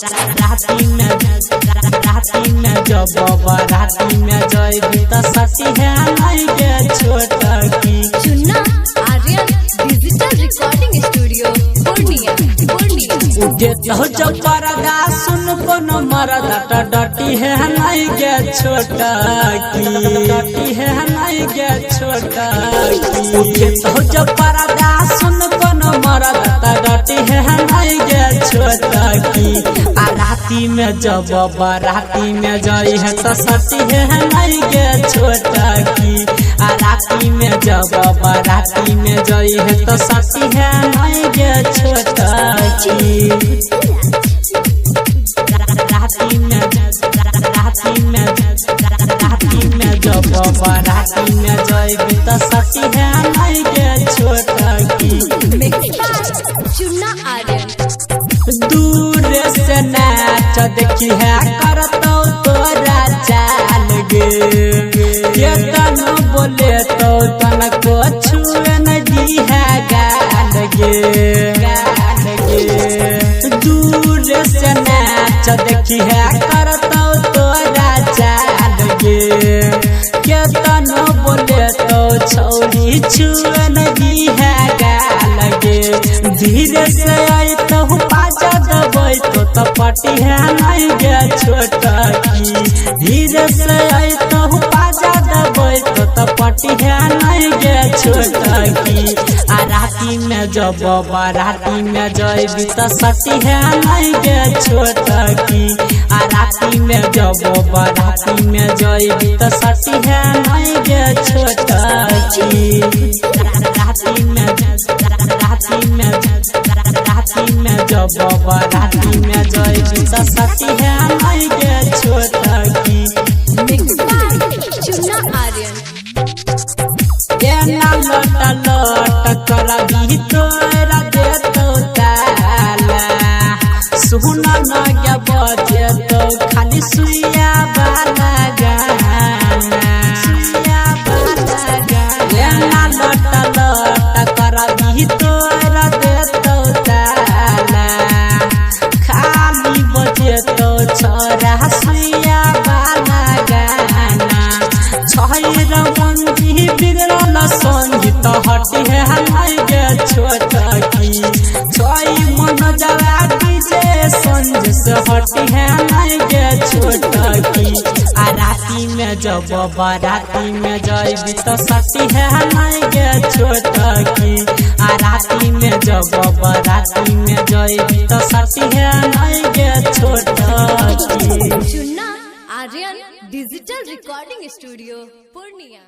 राती में जब राती में जइबी त सती है नहीं के छोटा की Chunna Aryan digital recording studio Purnia. उठे जो परदा सुन कोनो मरदा डटी है नहीं के छोटा की डटी है नहीं के छोटा की उठे जो परदा सुन कोनो मरदा डटी है नहीं के छोटा की आ राती में जब राती में जई है तो सती है नहीं के छोटा की आ राती में जब राती में जई है तो सती है नहीं के छोटा की राती में जब राती में जइबी त सती है नहीं के छोटा की चुन्ना आर्यन दूर से नाच देखी है करतो तोरा चाल गे ये तन बोले तो तन को छुए नहीं है गाल गे दूर से नाच देखी है करतो तोरा चाल गे ये तन बोले तो छौरी छुए नहीं है गाल गे धीरे से आई तो पाजा दबाई तो पटी है नहीं गे छोटा की धीरे से आई तो पाजा दबाई तो पटी है नहीं गे छोटा की आ राती में जब राती में जइबी त सती है नहीं गे छोटा की आ राती में जब राती में जइबी त सती है नहीं गे छोटा की राती में जब राती में जइबी त सती है नहीं गे छोटा की चुन्ना आर्यन एना लट करबी तोरा दे तो ताला सुना न के बजे तो खाली सुइया वाला गाना एना लट करबी तोरा दे तो ताला खाली बजे तो छोरा सुइया वाला गाना छई रमंजी बिगड़ल संगीत हटी है नहीं गे छोटा की छई मन जला डीजे संज से हटी है नहीं गे छोटा की आ राती में जब राती में जइबी त सती है नहीं गे छोटा की आ राती में जब राती में जइबी त सती है नहीं गे छोटा की Chunna Aryan digital recording studio Purnia.